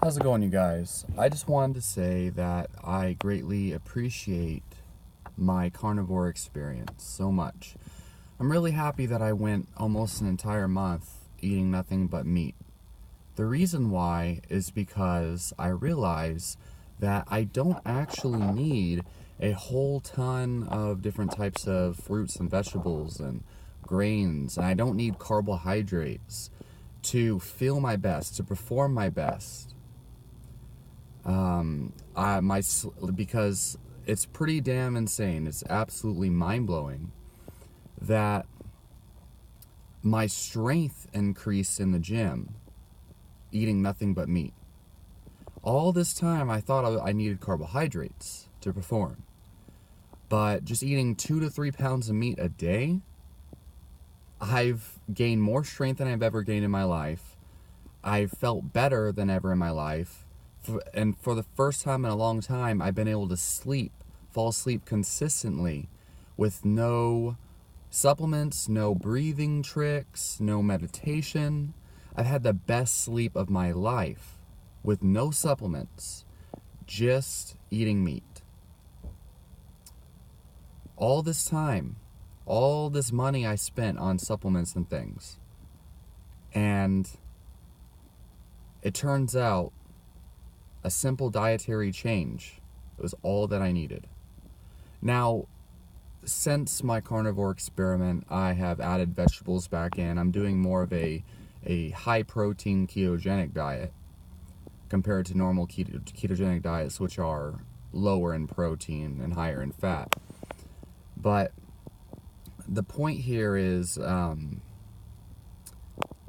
How's it going, you guys? I just wanted to say that I greatly appreciate my carnivore experience so much. I'm really happy that I went almost an entire month eating nothing but meat. The reason why is because I realize that I don't actually need a whole ton of different types of fruits and vegetables and grains, and I don't need carbohydrates to feel my best, to perform my best. Because it's pretty damn insane. It's absolutely mind-blowing that my strength increased in the gym eating nothing but meat. All this time I thought I needed carbohydrates to perform, but just eating 2 to 3 pounds of meat a day, I've gained more strength than I've ever gained in my life. I've felt better than ever in my life. And for the first time in a long time, I've been able to fall asleep consistently with no supplements, no breathing tricks, no meditation. I've had the best sleep of my life with no supplements, just eating meat. All this time, all this money I spent on supplements and things. And it turns out a simple dietary change was all that I needed. Now, since my carnivore experiment, I have added vegetables back in. I'm doing more of a high-protein ketogenic diet compared to normal ketogenic diets, which are lower in protein and higher in fat. But the point here is,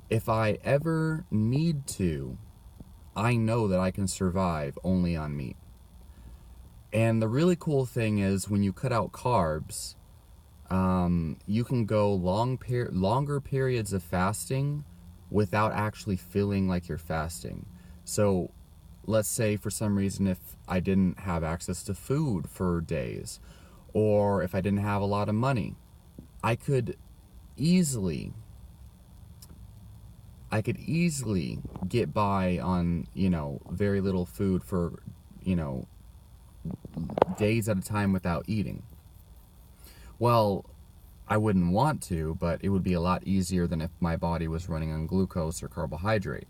if I ever need to, I know that I can survive only on meat. And the really cool thing is when you cut out carbs, you can go longer periods of fasting without actually feeling like you're fasting. So let's say for some reason if I didn't have access to food for days, or if I didn't have a lot of money, I could easily get by on, very little food for, days at a time without eating. Well, I wouldn't want to, but it would be a lot easier than if my body was running on glucose or carbohydrate.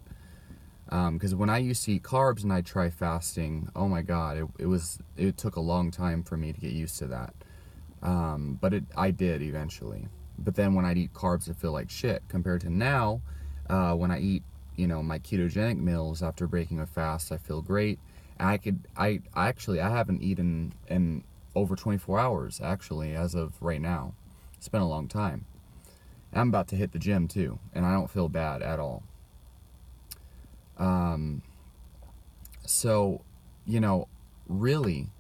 Because when I used to eat carbs and I'd try fasting, oh my God, it took a long time for me to get used to that. But I did eventually. But then when I'd eat carbs, I feel like shit. Compared to now, when I eat, my ketogenic meals after breaking a fast, I feel great. And I haven't eaten in over 24 hours, actually, as of right now. It's been a long time. And I'm about to hit the gym too, and I don't feel bad at all. So, really,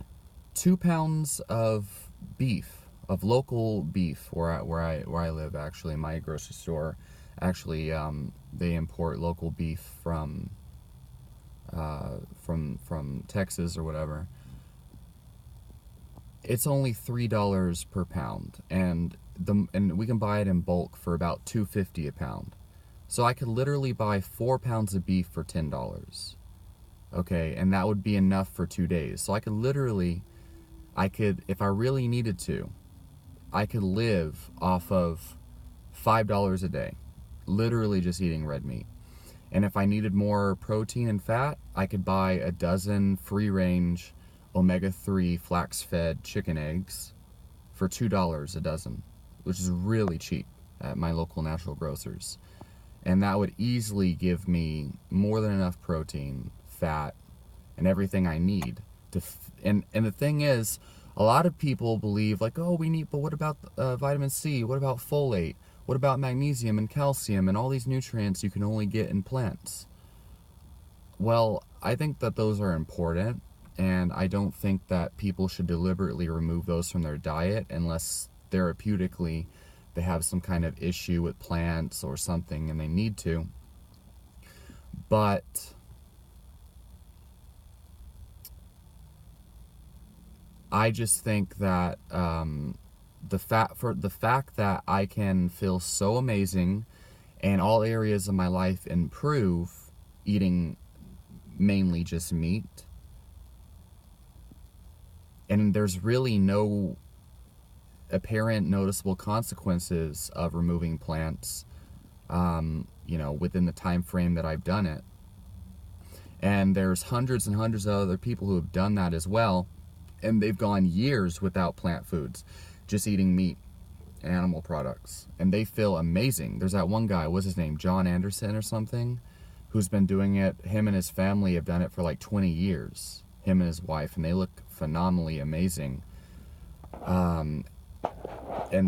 2 pounds of beef, of local beef, where I live, actually, my grocery store, actually, they import local beef from Texas or whatever. It's only $3 per pound, and we can buy it in bulk for about $2.50 a pound. So I could literally buy 4 pounds of beef for $10. Okay, and that would be enough for 2 days. So I could, if I really needed to, I could live off of $5 a day, literally just eating red meat. And if I needed more protein and fat, I could buy a dozen free-range omega-3 flax-fed chicken eggs for $2 a dozen, which is really cheap at my local natural grocers. And that would easily give me more than enough protein, fat, and everything I need. And the thing is, a lot of people believe, like, oh, but what about vitamin C? What about folate? What about magnesium and calcium and all these nutrients you can only get in plants? Well, I think that those are important, and I don't think that people should deliberately remove those from their diet unless therapeutically they have some kind of issue with plants or something and they need to. But I just think that the fact that I can feel so amazing and all areas of my life improve eating mainly just meat. And there's really no apparent noticeable consequences of removing plants, you know, within the time frame that I've done it. And there's hundreds and hundreds of other people who have done that as well, and they've gone years without plant foods, just eating meat, animal products, and they feel amazing. There's that one guy, what's his name, John Anderson or something, who's been doing it. Him and his family have done it for like 20 years, him and his wife, and they look phenomenally amazing. And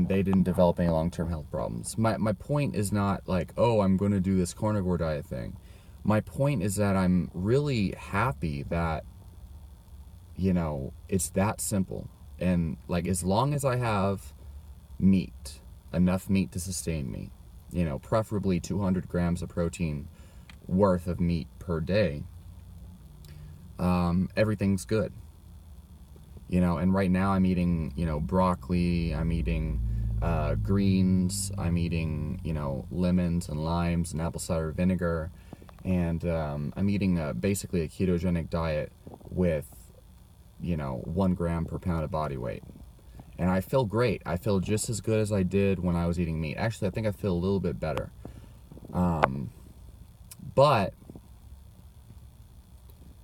they didn't develop any long-term health problems. My point is not like, oh, I'm going to do this carnivore diet thing. My point is that I'm really happy that, you know, it's that simple. And like, as long as I have meat, enough meat to sustain me, you know, preferably 200 grams of protein worth of meat per day, everything's good. You know, and right now I'm eating, you know, broccoli, I'm eating greens, I'm eating, you know, lemons and limes and apple cider vinegar, and I'm eating basically a ketogenic diet with, you know, 1 gram per pound of body weight. And I feel great. I feel just as good as I did when I was eating meat. Actually, I think I feel a little bit better. But,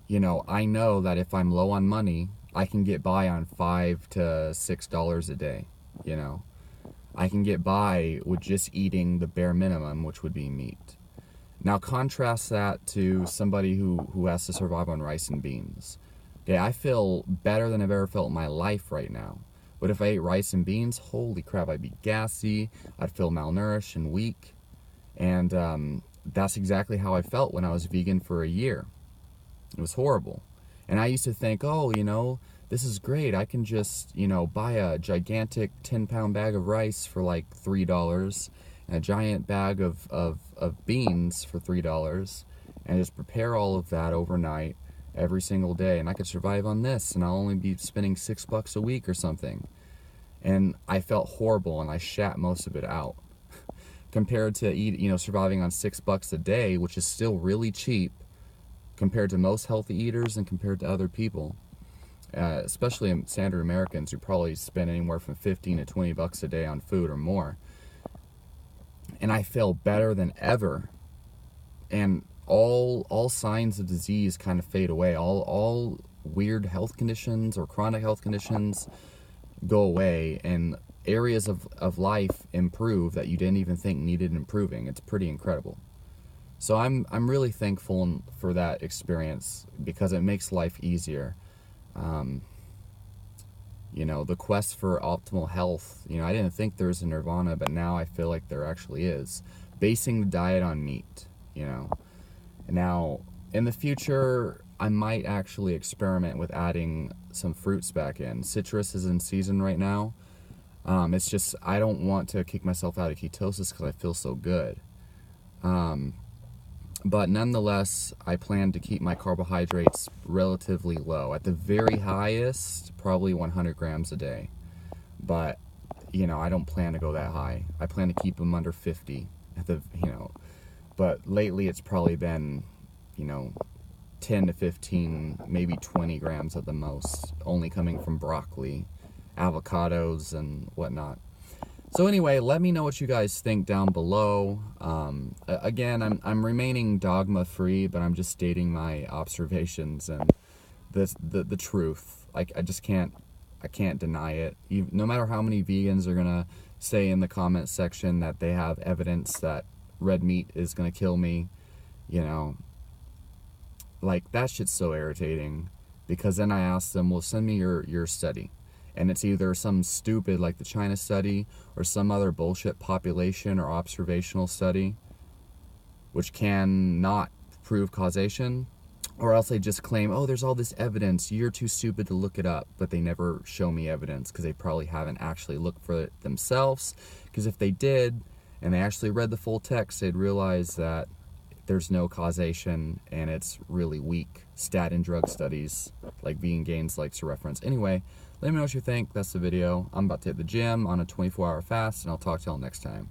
you know, I know that if I'm low on money, I can get by on $5 to $6 a day, you know. I can get by with just eating the bare minimum, which would be meat. Now contrast that to somebody who has to survive on rice and beans. Okay, I feel better than I've ever felt in my life right now. But if I ate rice and beans, holy crap, I'd be gassy, I'd feel malnourished and weak. And that's exactly how I felt when I was vegan for a year. It was horrible. And I used to think, oh, you know, this is great. I can just, you know, buy a gigantic 10-pound bag of rice for like $3 and a giant bag of beans for $3 and just prepare all of that overnight every single day. And I could survive on this, and I'll only be spending $6 a week or something. And I felt horrible, and I shat most of it out. Compared to surviving on $6 a day, which is still really cheap compared to most healthy eaters and compared to other people, especially standard Americans who probably spend anywhere from 15 to 20 bucks a day on food or more. And I feel better than ever. And all signs of disease kind of fade away. All weird health conditions or chronic health conditions go away, and areas of life improve that you didn't even think needed improving. It's pretty incredible. So I'm really thankful for that experience because it makes life easier. You know, the quest for optimal health, you know, I didn't think there was a nirvana, but now I feel like there actually is. Basing the diet on meat, you know. Now, in the future, I might actually experiment with adding some fruits back in. Citrus is in season right now. It's just, I don't want to kick myself out of ketosis because I feel so good. But nonetheless, I plan to keep my carbohydrates relatively low. At the very highest, probably 100 grams a day. But, you know, I don't plan to go that high. I plan to keep them under 50 at the, you know. But lately it's probably been, you know, 10 to 15, maybe 20 grams at the most, only coming from broccoli, avocados, and whatnot. So anyway, let me know what you guys think down below. Again, I'm remaining dogma free, but I'm just stating my observations and the truth. I just can't deny it. No matter how many vegans are gonna say in the comment section that they have evidence that red meat is gonna kill me, you know, like, that shit's so irritating, because then I ask them, well, send me your study. And it's either some stupid, like the China study, or some other bullshit population or observational study, which cannot prove causation, or else they just claim, oh, there's all this evidence, you're too stupid to look it up, but they never show me evidence, because they probably haven't actually looked for it themselves, because if they did, and they actually read the full text, they'd realize that there's no causation, and it's really weak stat and drug studies, like Vegan Gains likes to reference. Anyway, let me know what you think. That's the video. I'm about to hit the gym on a 24-hour fast, and I'll talk to y'all next time.